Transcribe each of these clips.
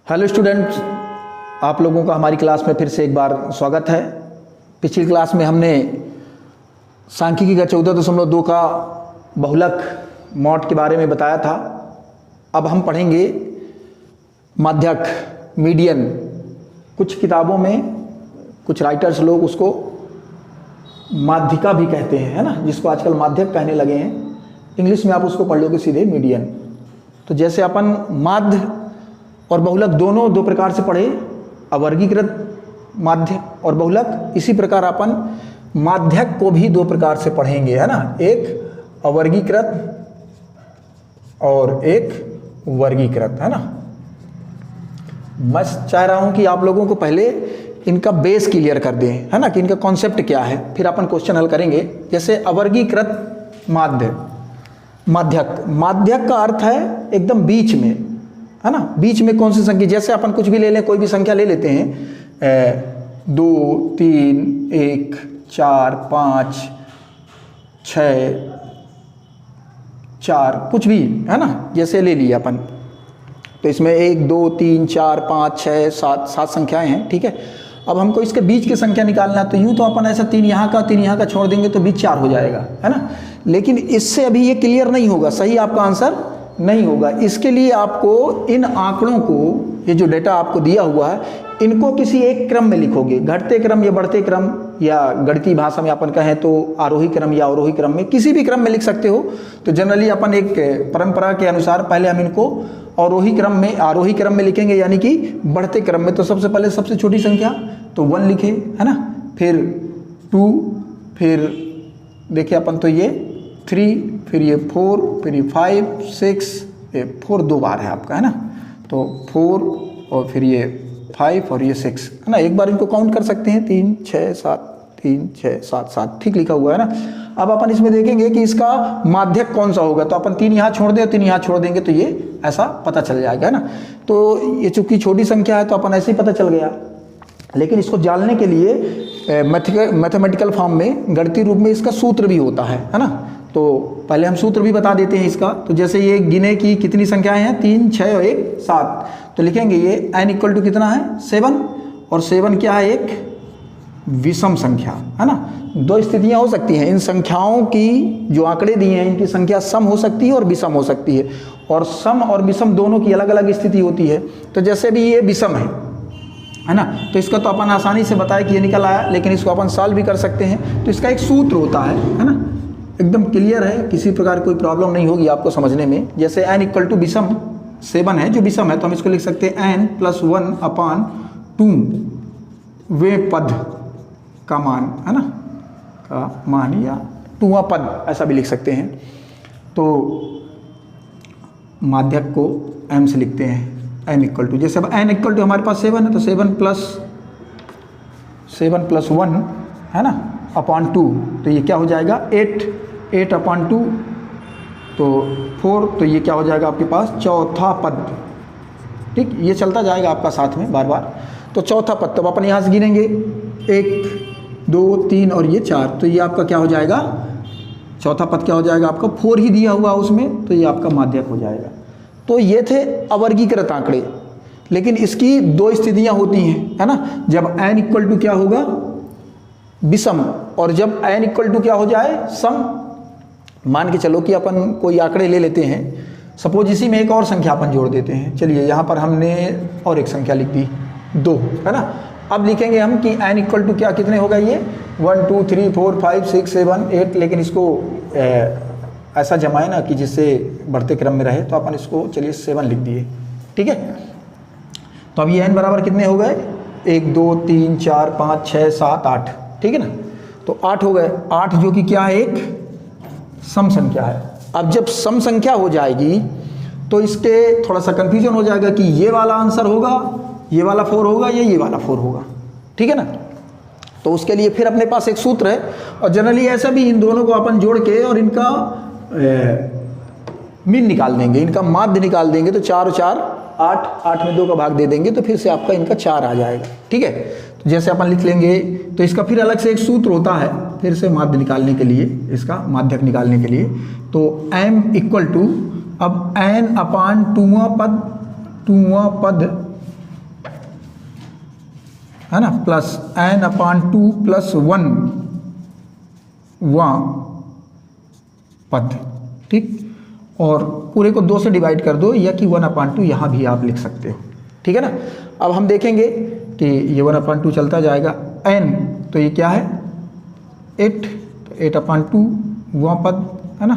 Hello students, आप लोगों का हमारी क्लास में फिर से एक बार स्वागत है। पिछली क्लास में हमने सांख्यिकी का 14.2 का बहुलक मॉड के बारे में बताया था। अब हम पढ़ेंगे माध्यक, मीडियन। कुछ किताबों में कुछ राइटर्स लोग उसको माध्यिका भी कहते हैं, है ना, जिसको आजकल माध्यक कहने लगे हैं। इंग्लिश में आप उसको पढ़ लोगे सीधे मीडियन। तो जैसे अपन माध्य और बहुलक दोनों दो प्रकार से पढ़े, अवर्गीकृत माध्य और बहुलक, इसी प्रकार अपन माध्यक को भी दो प्रकार से पढ़ेंगे, है ना, एक अवर्गीकृत और एक वर्गीकृत, है ना। मैं चाह रहा हूं कि आप लोगों को पहले इनका बेस क्लियर कर दें, है ना, कि इनका कॉन्सेप्ट क्या है, फिर अपन क्वेश्चन हल करेंगे। जैसे अवर्गीकृत माध्य, माध्यक, माध्यक का अर्थ है एकदम बीच में, है ना। बीच में कौन सी संख्या, जैसे अपन कुछ भी ले लें, कोई भी संख्या ले लेते हैं, 2, 3, 1, 4, 5, 6, 4, कुछ भी, है ना, जैसे ले लिया अपन। तो इसमें 1, 2, 3, 4, 5, 6, 7 संख्याएं हैं, ठीक है। अब हमको इसके बीच की संख्या निकालना है, तो यूँ तो अपन ऐसा 3 यहाँ का 3 यहाँ का छोड़ देंगे तो बीच 4 हो जाएगा, है ना। लेकिन इससे अभी ये क्लियर नहीं होगा, सही आपका आंसर नहीं होगा। इसके लिए आपको इन आंकड़ों को, ये जो डेटा आपको दिया हुआ है, इनको किसी एक क्रम में लिखोगे, घटते क्रम या बढ़ते क्रम, या गणितीय भाषा में अपन कहें तो आरोही क्रम या अवरोही क्रम में, किसी भी क्रम में लिख सकते हो। तो जनरली अपन एक परंपरा के अनुसार पहले हम इनको अवरोही क्रम में, आरोही क्रम में लिखेंगे, यानी कि बढ़ते क्रम में। तो सबसे पहले सबसे छोटी संख्या तो 1 लिखे, है ना, फिर 2, फिर देखिए अपन तो ये 3, फिर ये 4, फिर ये 5, 6, ये 4 2 बार है आपका, है ना। तो 4 और फिर ये 5 और ये 6, है ना। एक बार इनको काउंट कर सकते हैं, 3, 6, 7, 3, 6, 7, 7, ठीक लिखा हुआ है ना। अब अपन इसमें देखेंगे कि इसका माध्यक कौन सा होगा। तो अपन 3 यहाँ छोड़ दें, 3 यहाँ छोड़ देंगे, तो ये ऐसा पता चल जाएगा, है ना। तो ये चूंकि छोटी संख्या है तो अपन ऐसे ही पता चल गया। लेकिन इसको जानने के लिए मैथमेटिकल फॉर्म में, गणितीय रूप में इसका सूत्र भी होता है ना। तो पहले हम सूत्र भी बता देते हैं इसका। तो जैसे ये गिने की कितनी संख्याएं हैं, 3, 6 और 1, 7। तो लिखेंगे ये n इक्वल टू कितना है, 7, और 7 क्या है, एक विषम संख्या, है ना। दो स्थितियां हो सकती हैं इन संख्याओं की, जो आंकड़े दिए हैं इनकी संख्या सम हो सकती है और विषम हो सकती है, और सम और विषम दोनों की अलग अलग स्थिति होती है। तो जैसे भी ये विषम है ना, तो इसका तो अपन आसानी से बताया कि ये निकल आया, लेकिन इसको अपन सॉल्व भी कर सकते हैं। तो इसका एक सूत्र होता है ना, एकदम क्लियर है, किसी प्रकार कोई प्रॉब्लम नहीं होगी आपको समझने में। जैसे n इक्वल टू विषम 7 है, जो विषम है, तो हम इसको लिख सकते हैं n + 1/2 वे पद का मान, है ना, का मान, या 2वां पद, ऐसा भी लिख सकते हैं। तो माध्यक को m से लिखते हैं, n इक्वल टू, जैसे अब n इक्वल टू हमारे पास 7 है, तो 7 + 1, है ना, /2, तो ये क्या हो जाएगा 8/2, तो 4, तो ये क्या हो जाएगा आपके पास चौथा पद, ठीक। ये चलता जाएगा आपका साथ में बार बार। तो चौथा पद, तब अपन यहाँ से गिनेंगे 1, 2, 3 और ये 4, तो ये आपका क्या हो जाएगा, चौथा पद क्या हो जाएगा आपका, 4 ही दिया हुआ उसमें, तो ये आपका माध्यक हो जाएगा। तो ये थे अवर्गीकृत आंकड़े। लेकिन इसकी दो स्थितियां होती हैं, है ना, जब n इक्वल टू क्या होगा, विषम, और जब n इक्वल टू क्या हो जाए, सम। मान के चलो कि अपन कोई आंकड़े ले लेते हैं, सपोज इसी में एक और संख्या अपन जोड़ देते हैं। चलिए यहाँ पर हमने और एक संख्या लिख दी 2, है ना। अब लिखेंगे हम कि n इक्वल टू क्या, कितने होगा ये, 1, 2, 3, 4, 5, 6, 7, 8, लेकिन इसको ऐसा जमाए ना कि जिससे बढ़ते क्रम में रहे। तो अपन इसको चलिए 7 लिख दिए, ठीक है। तो अब ये n बराबर कितने हो गए, 1, 2, 3, 4, 5, 6, 7, 8, ठीक है ना। तो 8 हो गए, 8 जो कि क्या है, एक सम संख्या है। अब जब सम संख्या हो जाएगी तो इसके थोड़ा सा कंफ्यूजन हो जाएगा कि ये वाला आंसर होगा, ये वाला 4 होगा, या ये वाला 4 होगा, ठीक है ना। तो उसके लिए फिर अपने पास एक सूत्र है, और जनरली ऐसा भी इन दोनों को अपन जोड़ के और इनका मीन निकाल देंगे, इनका माध्य निकाल देंगे। तो 4 और 4 8, 8 में 2 का भाग दे देंगे, तो फिर से आपका इनका 4 आ जाएगा, ठीक है। तो जैसे अपन लिख लेंगे, तो इसका फिर अलग से एक सूत्र होता है फिर से माध्य निकालने के लिए, इसका माध्यक निकालने के लिए। तो m इक्वल टू, अब n/2वां पद है ना, प्लस n/2 प्लस 1 वां पद, ठीक। और पूरे को 2 से डिवाइड कर दो, या कि 1/2 यहाँ भी आप लिख सकते हो, ठीक है ना। अब हम देखेंगे कि ये 1/2 चलता जाएगा, n तो ये क्या है 8, तो 8/2 वां पद, है ना,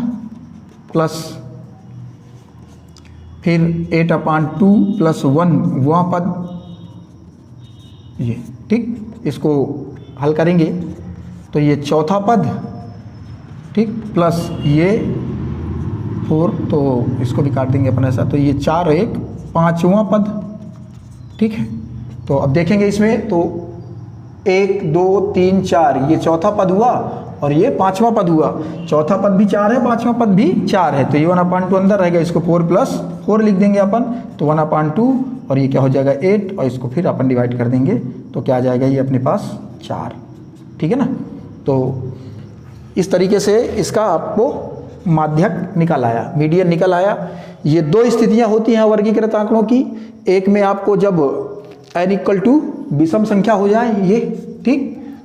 प्लस फिर 8/2 प्लस 1 वां पद, ये ठीक। इसको हल करेंगे तो ये चौथा पद, ठीक, प्लस ये 4, तो इसको भी काट देंगे अपन ऐसा, तो ये 4 और 1 5वां पद, ठीक है। तो अब देखेंगे इसमें तो 1 2 3 4 ये चौथा पद हुआ और ये 5वां पद हुआ। चौथा पद भी 4 है, 5वां पद भी 4 है, तो ये 1/2 अंदर रहेगा, इसको 4 प्लस 4 लिख देंगे अपन, तो 1/2 और ये क्या हो जाएगा 8, और इसको फिर अपन डिवाइड कर देंगे तो क्या आ जाएगा ये अपने पास 4, ठीक है ना। तो इस तरीके से इसका आपको माध्यक निकल आया, मीडियन निकल आया। ये 2 स्थितियां होती हैं वर्गीकृत आंकड़ों की, एक में आपको जब n = विषम संख्या हो जाए ये, ठीक,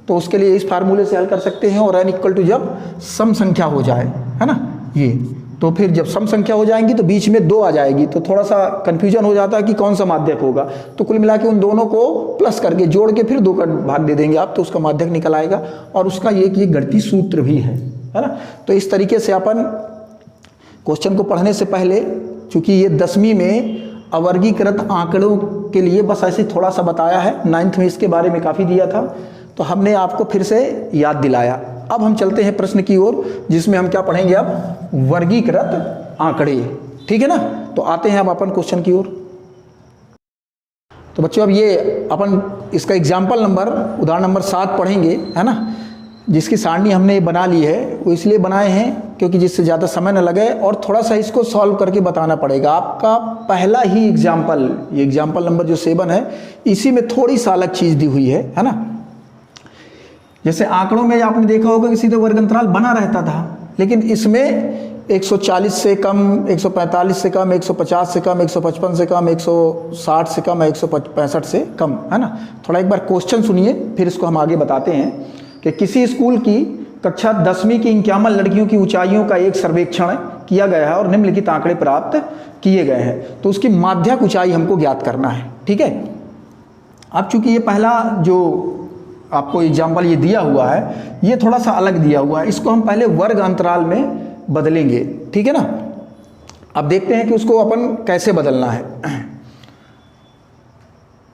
तो उसके लिए इस फार्मूले से हल कर सकते हैं, और n = जब सम संख्या हो जाए, है ना, ये तो फिर जब सम संख्या हो जाएंगी तो बीच में 2 आ जाएगी, तो थोड़ा सा कन्फ्यूजन हो जाता है कि कौन सा माध्यक होगा, तो कुल मिला के उन दोनों को प्लस करके जोड़ के फिर 2 का भाग दे देंगे आप, तो उसका माध्यक निकल आएगा। और उसका ये गणितीय सूत्र भी है ना। तो इस तरीके से अपन क्वेश्चन को पढ़ने से पहले, चूंकि ये 10वीं में अवर्गीकृत आंकड़ों के लिए बस ऐसे थोड़ा सा बताया है, 9th में इसके बारे में काफ़ी दिया था, तो हमने आपको फिर से याद दिलाया। अब हम चलते हैं प्रश्न की ओर, जिसमें हम क्या पढ़ेंगे अब, वर्गीकृत आंकड़े, ठीक है ना। तो आते हैं अब अपन क्वेश्चन की ओर। तो बच्चों अब ये अपन इसका एग्जाम्पल नंबर, उदाहरण नंबर 7 पढ़ेंगे, है ना, जिसकी सारणी हमने बना ली है। वो इसलिए बनाए हैं क्योंकि जिससे ज़्यादा समय न लगे और थोड़ा सा इसको सॉल्व करके बताना पड़ेगा। आपका पहला ही एग्जाम्पल, ये एग्जाम्पल नंबर जो 7 है, इसी में थोड़ी सा अलग चीज़ दी हुई है ना। जैसे आंकड़ों में आपने देखा होगा कि सीधे वर्ग अंतराल बना रहता था, लेकिन इसमें 140 से कम, 145 से कम, 150 से कम, 155 से कम, 160 से कम, 165 से कम, है ना। थोड़ा एक बार क्वेश्चन सुनिए, फिर इसको हम आगे बताते हैं कि किसी स्कूल की कक्षा 10वीं की 51 लड़कियों की ऊंचाइयों का एक सर्वेक्षण किया गया है और निम्नलिखित आंकड़े प्राप्त किए गए हैं। तो उसकी माध्यक ऊंचाई हमको ज्ञात करना है, ठीक है। अब चूंकि ये पहला जो आपको एग्जाम्पल ये दिया हुआ है, ये थोड़ा सा अलग दिया हुआ है, इसको हम पहले वर्ग अंतराल में बदलेंगे, ठीक है ना। अब देखते हैं कि उसको अपन कैसे बदलना है।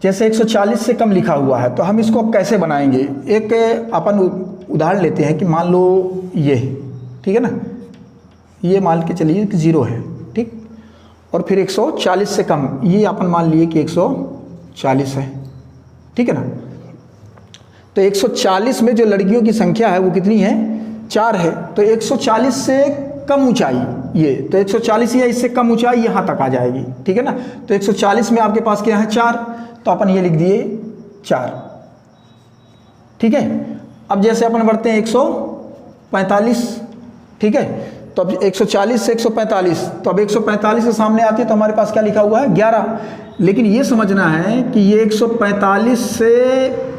जैसे 140 से कम लिखा हुआ है, तो हम इसको अब कैसे बनाएंगे। एक अपन उदाहरण लेते हैं कि मान लो ये, ठीक है ना, ये मान के चलिए कि 0 है, ठीक, और फिर 140 से कम, ये अपन मान लिए कि 140 है, ठीक है ना। तो 140 में जो लड़कियों की संख्या है वो कितनी है, 4 है। तो 140 से कम ऊंचाई ये, तो 140 या इससे कम ऊंचाई यहाँ तक आ जाएगी, ठीक है ना। तो 140 में आपके पास क्या है 4, तो अपन ये लिख दिए 4, ठीक है। अब जैसे अपन बढ़ते हैं 145, ठीक है। तो अब 140 से 145, तो अब 145 के सामने आती है तो हमारे पास क्या लिखा हुआ है 11। लेकिन ये समझना है कि ये 145 से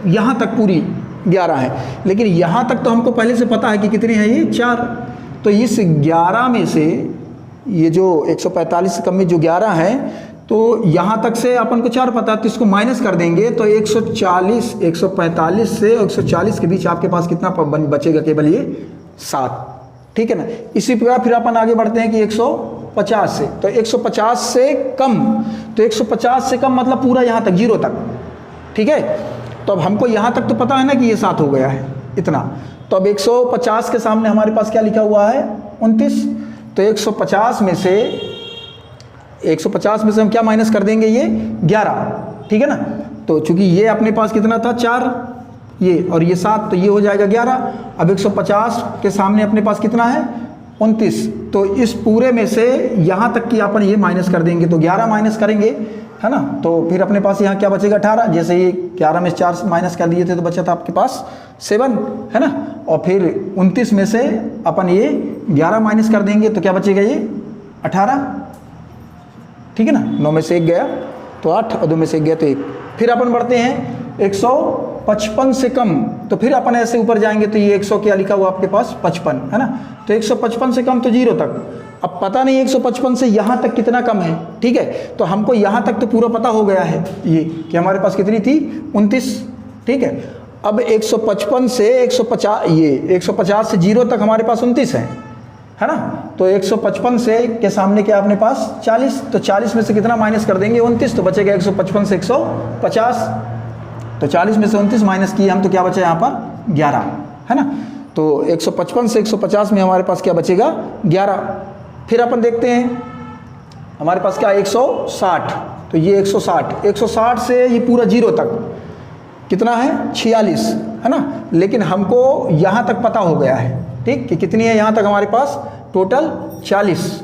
यहाँ तक पूरी 11 है, लेकिन यहाँ तक तो हमको पहले से पता है कि कितने हैं ये 4। तो इस 11 में से ये जो 145 से कम में जो 11 है, तो यहाँ तक से अपन को 4 पता है, तो इसको माइनस कर देंगे तो 140, 145 से 140 के बीच आपके पास कितना बचेगा, केवल ये 7, ठीक है ना। इसी प्रकार फिर अपन आगे बढ़ते हैं कि 150 से, तो 150 से कम, तो 150 से कम मतलब पूरा यहाँ तक 0 तक, ठीक है। तो अब हमको यहाँ तक तो पता है ना कि ये 7 हो गया है इतना। तो अब 150 के सामने हमारे पास क्या लिखा हुआ है 29। तो 150 में से हम क्या माइनस कर देंगे, ये 11, ठीक है ना। तो चूंकि ये अपने पास कितना था 4, ये और ये 7, तो ये हो जाएगा 11। अब 150 के सामने अपने पास कितना है 29, तो इस पूरे में से यहाँ तक की अपन ये माइनस कर देंगे, तो 11 माइनस करेंगे, है ना। तो फिर अपने पास यहाँ क्या बचेगा 18। जैसे ये 11 में 4 माइनस कर दिए थे तो बचा था आपके पास 7, है ना। और फिर 29 में से अपन ये 11 माइनस कर देंगे तो क्या बचेगा ये 18, ठीक है ना। 9 में से 1 गया तो 8 और 2 में से 1 गया तो 1। फिर अपन बढ़ते हैं 150 155 से कम, तो फिर अपन ऐसे ऊपर जाएंगे तो ये 100 क्या लिखा हुआ आपके पास 55 है ना, तो 155 से कम तो 0 तक। अब पता नहीं 155 से यहाँ तक कितना कम है, ठीक है, तो हमको यहाँ तक तो पूरा पता हो गया है ये कि हमारे पास कितनी थी 29, ठीक है। अब 155 से 150, ये 150 से 0 तक हमारे पास 29 है ना, तो 155 से के सामने क्या अपने पास 40, तो 40 में से कितना माइनस कर देंगे 29, तो बचेगा 155 से 150, तो 40 में से 29 माइनस किए हम तो क्या बचा यहाँ पर 11 है ना, तो 155 से 150 में हमारे पास क्या बचेगा 11। फिर अपन देखते हैं हमारे पास क्या 160, तो ये 160 से ये पूरा 0 तक कितना है 46 है ना, लेकिन हमको यहाँ तक पता हो गया है, ठीक, कि कितनी है यहाँ तक हमारे पास टोटल 40,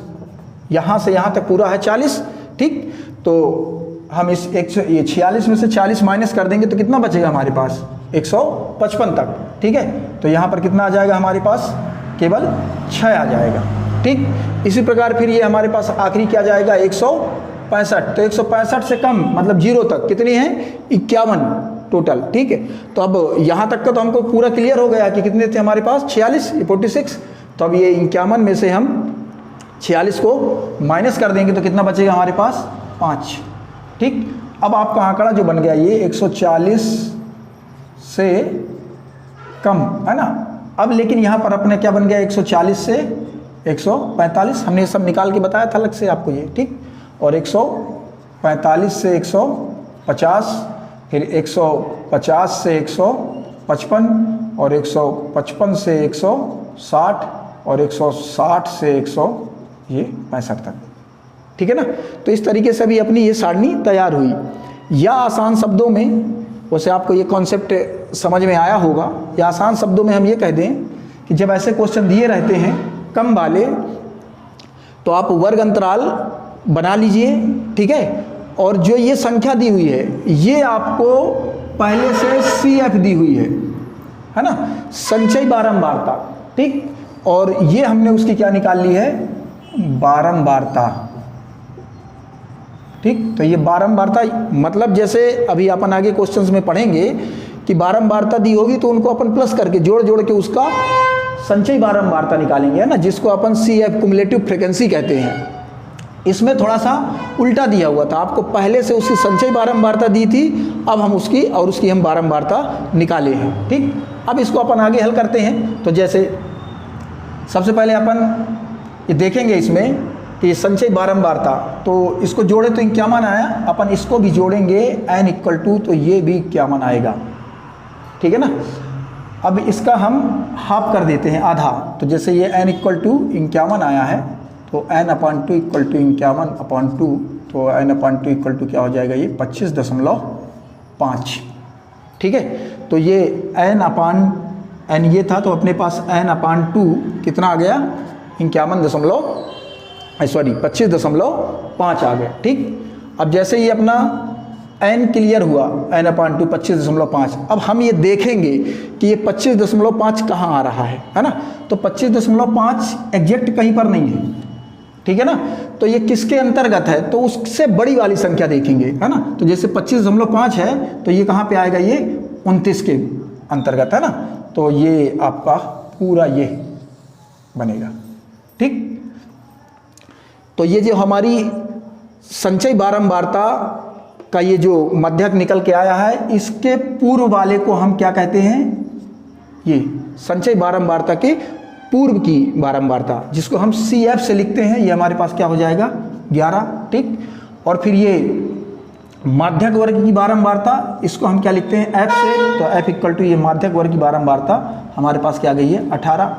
यहाँ से यहाँ तक पूरा है 40, ठीक, तो हम इस ये 46 में से 40 माइनस कर देंगे तो कितना बचेगा हमारे पास 155 तक, ठीक है, तो यहाँ पर कितना आ जाएगा हमारे पास केवल 6 आ जाएगा, ठीक। इसी प्रकार फिर ये हमारे पास आखिरी क्या जाएगा 165, तो 165 से कम मतलब 0 तक कितनी है 51 टोटल, ठीक है। तो अब यहाँ तक का तो हमको पूरा क्लियर हो गया कि कितने थे हमारे पास 46, 46, तो अब ये 51 में से हम 46 को माइनस कर देंगे तो कितना बचेगा हमारे पास 5, ठीक। अब आपका आंकड़ा जो बन गया ये 140 से कम है ना। अब लेकिन यहाँ पर अपने क्या बन गया 140 से 145, हमने सब निकाल के बताया था अलग से आपको ये, ठीक, और 145 से 150, फिर 150 से 155 और 155 से 160 और 160 से 165 तक, ठीक है ना। तो इस तरीके से भी अपनी ये सारणी तैयार हुई। या आसान शब्दों में, वैसे आपको ये कॉन्सेप्ट समझ में आया होगा, या आसान शब्दों में हम ये कह दें कि जब ऐसे क्वेश्चन दिए रहते हैं कम वाले तो आप वर्ग अंतराल बना लीजिए, ठीक है, और जो ये संख्या दी हुई है ये आपको पहले से CF दी हुई है ना, संचय बारंबारता, ठीक, और ये हमने उसकी क्या निकाल ली है बारंबारता, ठीक। तो ये बारंबारता मतलब जैसे अभी अपन आगे क्वेश्चंस में पढ़ेंगे कि बारंबारता दी होगी तो उनको अपन प्लस करके जोड़ जोड़ के उसका संचय बारंबारता निकालेंगे, है ना, जिसको अपन CF क्युमुलेटिव फ्रीक्वेंसी कहते हैं। इसमें थोड़ा सा उल्टा दिया हुआ था, आपको पहले से उसकी संचय बारंबारता दी थी, अब हम उसकी और उसकी हम बारंबारता निकाले हैं, ठीक। अब इसको अपन आगे हल करते हैं। तो जैसे सबसे पहले अपन ये देखेंगे इसमें कि संचय बारंबारता, तो इसको जोड़े तो क्या मान आया, अपन इसको भी जोड़ेंगे n = तो ये भी क्या मान आएगा, ठीक है ना। अब इसका हम हाफ कर देते हैं, आधा, तो जैसे ये n = 51 आया है तो n/2 = 51/2, तो n/2 क्या हो जाएगा ये 25.5, ठीक है। तो ये n ये था तो अपने पास n/2 कितना आ गया 25.5 आ गया, ठीक। अब जैसे ये अपना n क्लियर हुआ n/2 25.5, अब हम ये देखेंगे कि ये 25.5 कहाँ आ रहा है ना, तो 25.5 एग्जैक्ट कहीं पर नहीं है, ठीक है ना, तो ये किसके अंतर्गत है, तो उससे बड़ी वाली संख्या देखेंगे, है ना। तो जैसे 25.5 है तो ये कहाँ पे आएगा, ये 29 के अंतर्गत है ना, तो ये आपका पूरा ये बनेगा, ठीक। तो ये जो हमारी संचय बारंबारता का ये जो मध्यक निकल के आया है, इसके पूर्व वाले को हम क्या कहते हैं, ये संचय बारंबारता के पूर्व की बारंबारता, जिसको हम CF से लिखते हैं, ये हमारे पास क्या हो जाएगा 11, ठीक। और फिर ये माध्यक वर्ग की बारंबारता, इसको हम क्या लिखते हैं F से, तो F = ये माध्यक वर्ग की बारंबारता हमारे पास क्या गई है 18।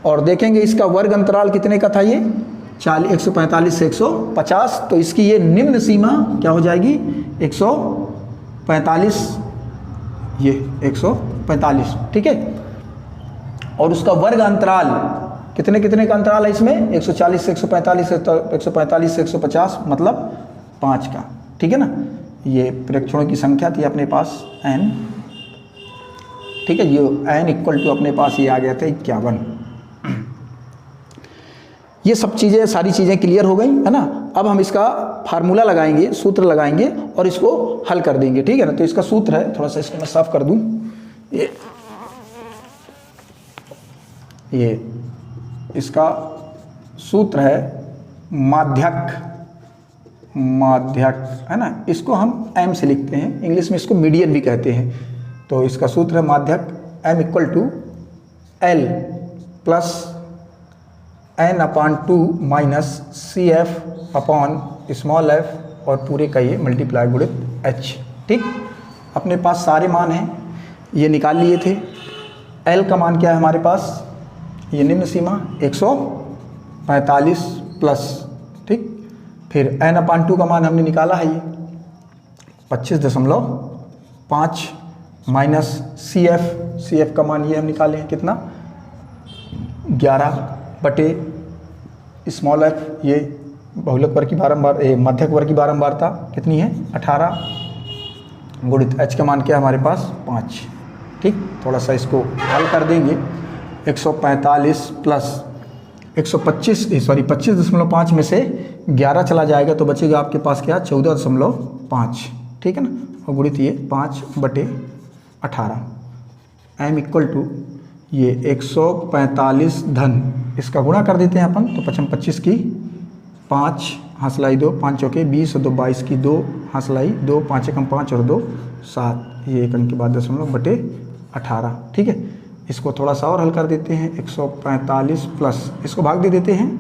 और देखेंगे इसका वर्ग अंतराल कितने का था, ये 145 से 150, तो इसकी ये निम्न सीमा क्या हो जाएगी 145, ये 145, ठीक है। और उसका वर्ग अंतराल कितने कितने का अंतराल है इसमें 140 से 145 145 से 150 मतलब 5 का, ठीक है ना। ये प्रेक्षणों की संख्या थी अपने पास n, ठीक है, ये n = अपने पास ये आ गया था 51। ये सब चीज़ें सारी चीज़ें क्लियर हो गई, है ना। अब हम इसका फार्मूला लगाएंगे, सूत्र लगाएंगे और इसको हल कर देंगे, ठीक है ना। तो इसका सूत्र है, थोड़ा सा इसको मैं साफ कर दूं। ये इसका सूत्र है माध्यक, है ना, इसको हम m से लिखते हैं, इंग्लिश में इसको मीडियन भी कहते हैं। तो इसका सूत्र है माध्यक m equal to L plus n/2 minus C F upon small f और पूरे का ये मल्टीप्लाई गुणित h। ठीक, अपने पास सारे मान हैं, ये निकाल लिए थे। L का मान क्या है हमारे पास, ये निम्न सीमा 145 प्लस, ठीक, फिर n/2 का मान हमने निकाला है ये 25.5 माइनस सी एफ का मान ये हम निकाले हैं कितना 11 बटे स्मॉल f, ये बहुलक वर्ग की बारंबार मध्यक वर्ग की बारंबारता कितनी है 18 गुणित h का मान क्या है हमारे पास 5। ठीक, थोड़ा सा इसको हल कर देंगे, 145 प्लस 25.5 में से 11 चला जाएगा तो बचेगा आपके पास क्या 14.5, ठीक है ना, और गुणित ये 5/18 m इक्वल टू ये 145 धन इसका गुणा कर देते हैं अपन, तो 25 की 5 हंसलाई 2 5 चौके 20 और 2 22 की 2 हंसलाई 2 5 एकम 5 और 2 7, ये एक अंक के बाद 0.18। ठीक है, इसको थोड़ा सा और हल कर देते हैं, 145 प्लस इसको भाग दे देते हैं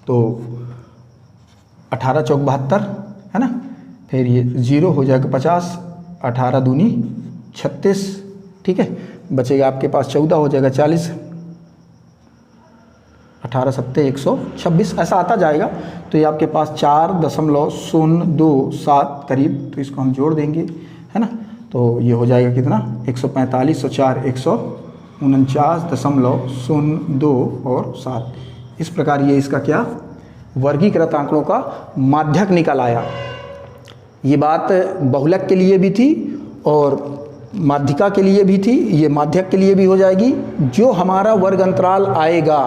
तो 18 चौक 72 है ना, फिर ये 0 हो जाएगा 50, 18 दूनी 36, ठीक है, बचेगा आपके पास 14 हो जाएगा 40, 18 सत्ते 126 ऐसा आता जाएगा। तो ये आपके पास 4.027 करीब, तो इसको हम जोड़ देंगे है ना, तो ये हो जाएगा कितना 145 और 4 149.02 और 7। इस प्रकार ये इसका क्या वर्गीकृत आंकड़ों का माध्यक निकल आया। ये बात बहुलक के लिए भी थी और माध्यिका के लिए भी थी, ये माध्यक के लिए भी हो जाएगी। जो हमारा वर्ग अंतराल आएगा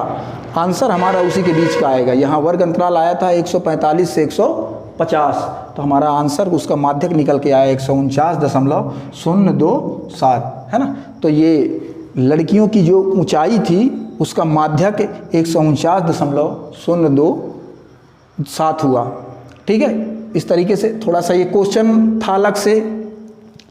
आंसर हमारा उसी के बीच का आएगा। यहाँ वर्ग अंतराल आया था 145 से 150, तो हमारा आंसर उसका माध्यक निकल के आया 149.027 है ना। तो ये लड़कियों की जो ऊंचाई थी उसका माध्यक 149.027 हुआ। ठीक है, इस तरीके से थोड़ा सा ये क्वेश्चन था अलग से,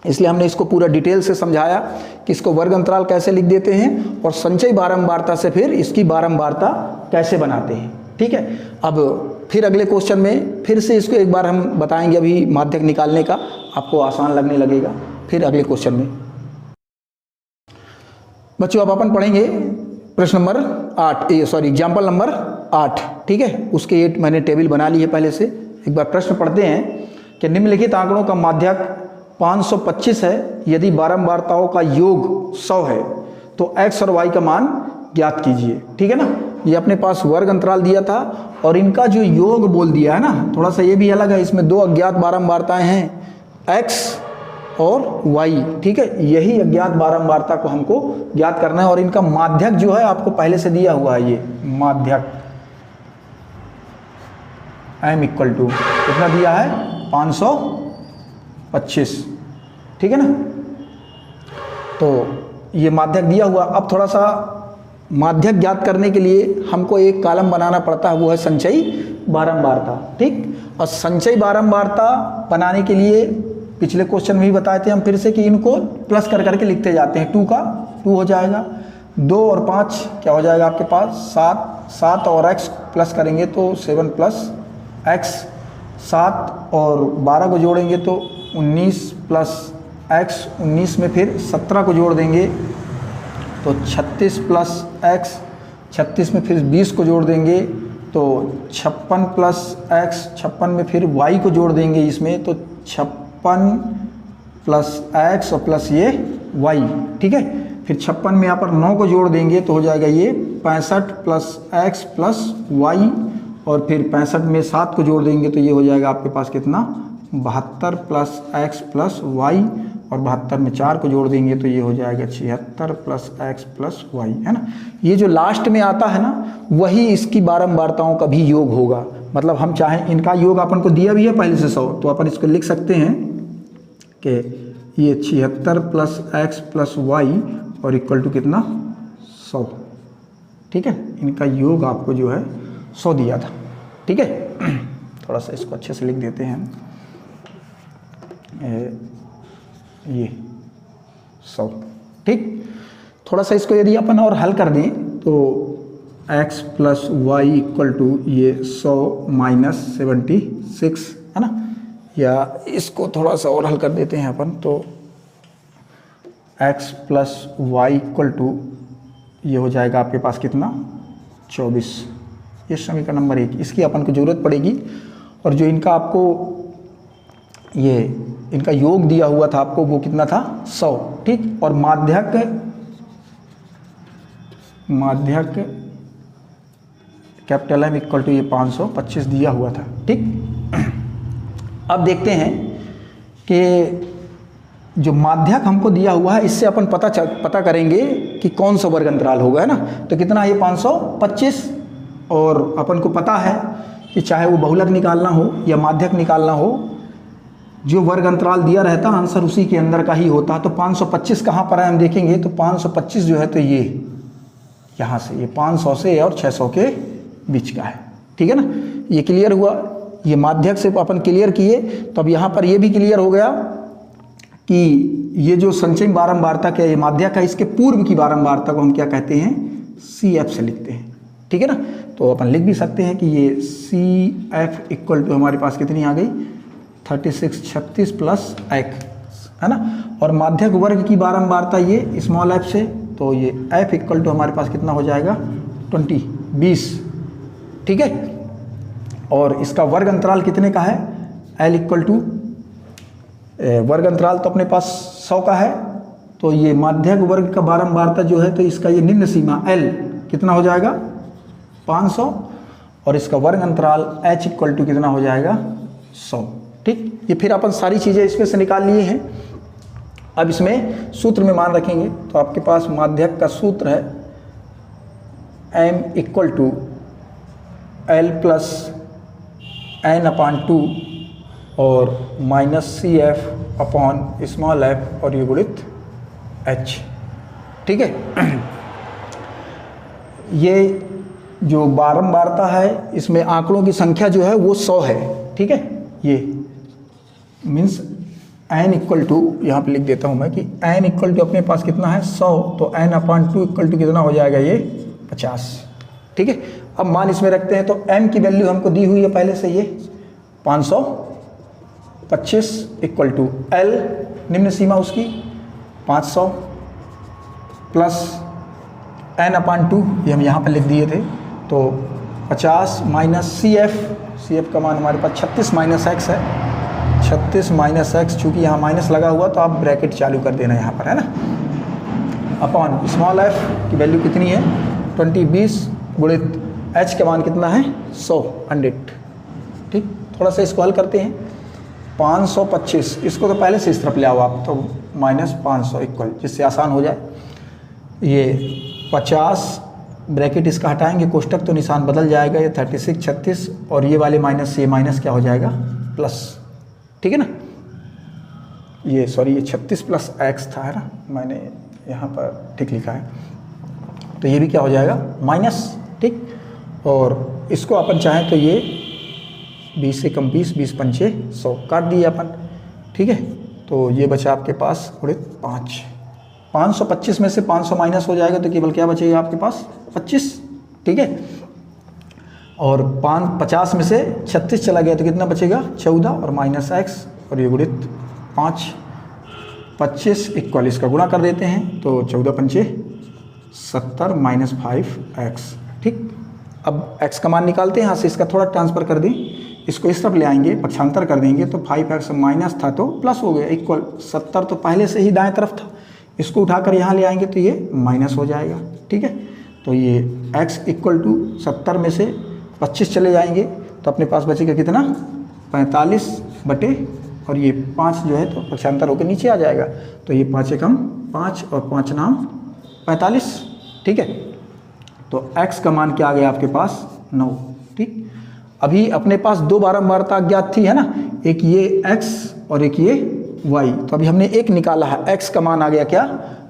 इसलिए हमने इसको पूरा डिटेल से समझाया कि इसको वर्ग अंतराल कैसे लिख देते हैं और संचयी बारंबारता से फिर इसकी बारंबारता कैसे बनाते हैं। ठीक है, अब फिर अगले क्वेश्चन में फिर से इसको एक बार हम बताएंगे, अभी माध्यक निकालने का आपको आसान लगने लगेगा फिर अगले क्वेश्चन में। बच्चों अब अपन पढ़ेंगे प्रश्न नंबर 8, एग्जाम्पल नंबर 8। ठीक है, उसके ये मैंने टेबल बना ली है पहले से। एक बार प्रश्न पढ़ते हैं कि निम्नलिखित आंकड़ों का माध्यक 525 है, यदि बारंबारताओं का योग 100 है तो x और y का मान ज्ञात कीजिए। ठीक है ना, ये अपने पास वर्ग अंतराल दिया था और इनका जो योग बोल दिया है ना, थोड़ा सा ये भी अलग है, इसमें दो अज्ञात बारंबारताएं हैं x और y। ठीक है, यही अज्ञात बारंबारता को हमको ज्ञात करना है और इनका माध्यक जो है आपको पहले से दिया हुआ है, ये माध्यक m इक्वल टू कितना दिया है 525। ठीक है ना, तो ये माध्यक दिया हुआ। अब थोड़ा सा माध्यक ज्ञात करने के लिए हमको एक कॉलम बनाना पड़ता है, वो है संचयी बारंबारता। ठीक, और संचयी बारंबारता बनाने के लिए पिछले क्वेश्चन में भी बताए थे हम फिर से कि इनको प्लस कर करके लिखते जाते हैं। 2 का 2 हो जाएगा, 2 और 5 क्या हो जाएगा आपके पास 7 और x प्लस करेंगे तो 7 प्लस x, 7 और 12 को जोड़ेंगे तो 19 प्लस x, 19 में फिर 17 को जोड़ देंगे तो 36 प्लस x, 36 में फिर 20 को जोड़ देंगे तो 56 प्लस x, 56 में फिर y को जोड़ देंगे इसमें तो 56 प्लस x और प्लस ये y। ठीक है, फिर 56 में यहाँ पर 9 को जोड़ देंगे तो हो जाएगा ये 65 प्लस x प्लस y और फिर 65 में 7 को जोड़ देंगे तो ये हो जाएगा आपके पास कितना 72 प्लस x प्लस y और 72 में 4 को जोड़ देंगे तो ये हो जाएगा 76 प्लस x प्लस y, है ना। ये जो लास्ट में आता है ना वही इसकी बारंबारताओं का भी योग होगा। मतलब हम चाहें इनका योग अपन को दिया भी है पहले से 100, तो अपन इसको लिख सकते हैं कि ये 76 प्लस एक्स प्लस वाई और इक्वल टू कितना 100, ठीक है। इनका योग आपको जो है 100 दिया था, ठीक है। थोड़ा सा इसको अच्छे से लिख देते हैं, ये 100, ठीक। थोड़ा सा इसको यदि अपन और हल कर दें तो x plus Y equal to ये 100 माइनस 76 है ना, या इसको थोड़ा सा और हल कर देते हैं अपन तो x plus Y equal to ये हो जाएगा आपके पास कितना 24। ये समीकरण नंबर 1, इसकी अपन को ज़रूरत पड़ेगी। और जो इनका आपको ये इनका योग दिया हुआ था आपको वो कितना था 100, ठीक। और माध्यक कैपिटल M इक्वल टू ये 525 दिया हुआ था, ठीक। अब देखते हैं कि जो माध्यक हमको दिया हुआ है इससे अपन पता करेंगे कि कौन सा वर्ग अंतराल होगा, है ना। तो कितना ये 525, और अपन को पता है कि चाहे वो बहुलक निकालना हो या माध्यक निकालना हो, जो वर्ग अंतराल दिया रहता आंसर उसी के अंदर का ही होता। तो 525 कहाँ पर है हम देखेंगे तो 525 जो है तो ये यहाँ से, ये 500 से और 600 के बीच का है, ठीक है ना। ये क्लियर हुआ, ये माध्यक से अपन क्लियर किए। तो अब यहाँ पर ये भी क्लियर हो गया कि ये जो संचयी बारंबारता क्या ये माध्यक है, इसके पूर्व की बारंबारता को हम क्या कहते हैं CF से लिखते हैं, ठीक है ना। तो अपन लिख भी सकते हैं कि ये CF इक्वल टू हमारे पास कितनी आ गई 36 प्लस x, है ना। और माध्यक वर्ग की बारंबारता ये स्मॉल f से, तो ये f इक्वल टू हमारे पास कितना हो जाएगा 20, ठीक है। और इसका वर्ग अंतराल कितने का है L इक्वल टू, वर्ग अंतराल तो अपने पास 100 का है, तो ये माध्यक वर्ग का बारंबारता जो है तो इसका ये निम्न सीमा L कितना हो जाएगा 500, और इसका वर्ग अंतराल H इक्वल टू कितना हो जाएगा 100, ठीक। ये फिर अपन सारी चीज़ें इसमें से निकाल लिए हैं। अब इसमें सूत्र में मान रखेंगे तो आपके पास माध्यक का सूत्र है M equal to L plus n/2 और minus CF upon small f और ये गुणित H, ठीक है। ये जो बारंबारता है इसमें आंकड़ों की संख्या जो है वो 100 है, ठीक है। ये मीन्स n इक्वल टू, यहाँ पे लिख देता हूँ मैं कि n इक्वल टू अपने पास कितना है 100, तो n/2 इक्वल टू कितना हो जाएगा ये 50, ठीक है। अब मान इसमें रखते हैं तो m की वैल्यू हमको दी हुई है पहले से, ये 525 इक्वल टू L निम्न सीमा उसकी 500 प्लस n/2, ये हम यहाँ पर लिख दिए थे। तो 50 माइनस CF का मान हमारे पास 36 माइनस x है, 36 माइनस x, चूँकि यहाँ माइनस लगा हुआ तो आप ब्रैकेट चालू कर देना यहाँ पर, है ना। अपॉन स्मॉल f की वैल्यू कितनी है 20 गुणित h का मान कितना है 100, ठीक। थोड़ा सा इसको हल करते हैं। 525 इसको तो पहले से इस तरफ ले आओ आप, तो -500 इक्वल, जिससे आसान हो जाए। ये 50 ब्रैकेट इसका हटाएंगे, कोष्टक तो निशान बदल जाएगा, ये 36 36 और ये वाले माइनस से ये माइनस क्या हो जाएगा प्लस, ठीक है ना। ये सॉरी ये 36 प्लस x था, है ना, मैंने यहाँ पर ठीक लिखा है। तो ये भी क्या हो जाएगा माइनस, ठीक। और इसको अपन चाहें तो ये 20 से कम 20 पंचे 100 काट दिए अपन, ठीक है। तो ये बचा आपके पास गुणित 5, 525 में से 500 माइनस हो जाएगा तो केवल क्या बचेगा आपके पास 25, ठीक है। और 50 में से 36 चला गया तो कितना बचेगा 14 और माइनस x और ये गुणित 5, 25 इक्वल, इसका गुणा कर देते हैं तो 14 पंचे 70 माइनस 5x, ठीक। अब x का मान निकालते हैं, यहाँ से इसका थोड़ा ट्रांसफ़र कर दें, इसको इस तरफ ले आएंगे, पक्षांतर कर देंगे तो 5x माइनस था तो प्लस हो गया इक्वल, 70 तो पहले से ही दाएं तरफ था, इसको उठाकर यहाँ ले आएंगे तो ये माइनस हो जाएगा, ठीक है। तो ये x इक्वल टू 70 में से 25 चले जाएंगे तो अपने पास बचेगा कितना 45 बटे, और ये 5 जो है तो पक्षांतर होकर नीचे आ जाएगा, तो ये 5 एकम 5 और 5 नाम 45, ठीक है। तो x का मान क्या आ गया आपके पास 9, ठीक। अभी अपने पास दो बारंबारता अज्ञात थी, है ना, एक ये x और एक ये y, तो अभी हमने एक निकाला है, x का मान आ गया क्या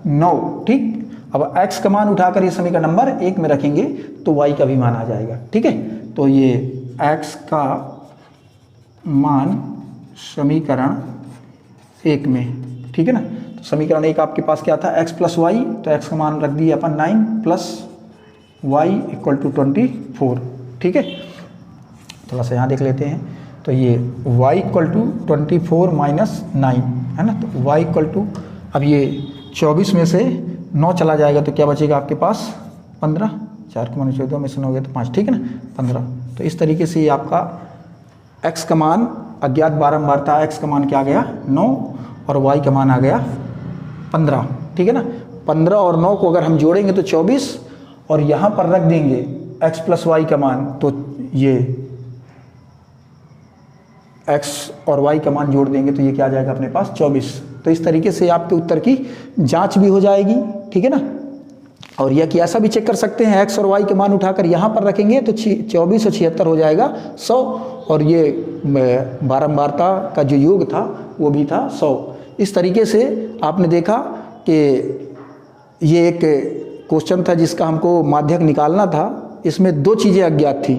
9, ठीक। अब x का मान उठाकर ये समीकरण नंबर 1 में रखेंगे तो y का भी मान आ जाएगा, ठीक है। तो ये x का मान समीकरण 1 में, ठीक है ना। तो समीकरण 1 आपके पास क्या था, x प्लस वाई, तो x का मान रख दिए अपन 9 प्लस y इक्वल टू 24, ठीक है। थोड़ा सा यहाँ देख लेते हैं, तो ये y इक्वल टू 24 माइनस 9 है ना, तो y इक्वल टू, अब ये 24 में से 9 चला जाएगा तो क्या बचेगा आपके पास 15, 4 के मान 14 में से 9 गया तो 5, ठीक है ना, 15। तो इस तरीके से ये आपका x का मान अज्ञात बारंबारता, x का मान क्या आ गया 9 और y का मान आ गया 15, ठीक है ना। 15 और 9 को अगर हम जोड़ेंगे तो 24 और यहाँ पर रख देंगे x प्लस वाई का मान, तो ये x और y का मान जोड़ देंगे तो ये क्या आ जाएगा अपने पास 24। तो इस तरीके से आपके उत्तर की जांच भी हो जाएगी, ठीक है ना। और यह कि ऐसा भी चेक कर सकते हैं, x और y के मान उठाकर यहाँ पर रखेंगे तो 24 और 76 हो जाएगा 100, और ये बारंबारता का जो योग था वो भी था 100। इस तरीके से आपने देखा कि ये एक क्वेश्चन था जिसका हमको माध्यक निकालना था। इसमें 2 चीज़ें अज्ञात थी,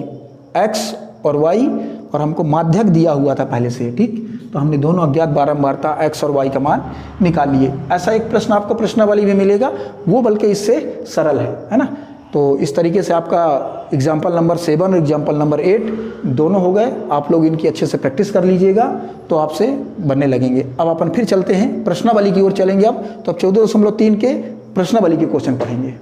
x और y, और हमको माध्यक दिया हुआ था पहले से, ठीक। तो हमने दोनों अज्ञात बारंबारता x और y का मान निकाल लिए। ऐसा एक प्रश्न आपको प्रश्नावली में मिलेगा, वो बल्कि इससे सरल है ना। तो इस तरीके से आपका एग्जाम्पल नंबर 7 और एग्जाम्पल नंबर 8 दोनों हो गए। आप लोग इनकी अच्छे से प्रैक्टिस कर लीजिएगा तो आपसे बनने लगेंगे। अब अपन फिर चलते हैं प्रश्नावली की ओर चलेंगे। अब तो अब 14.3 के प्रश्नावली के क्वेश्चन पढ़ेंगे।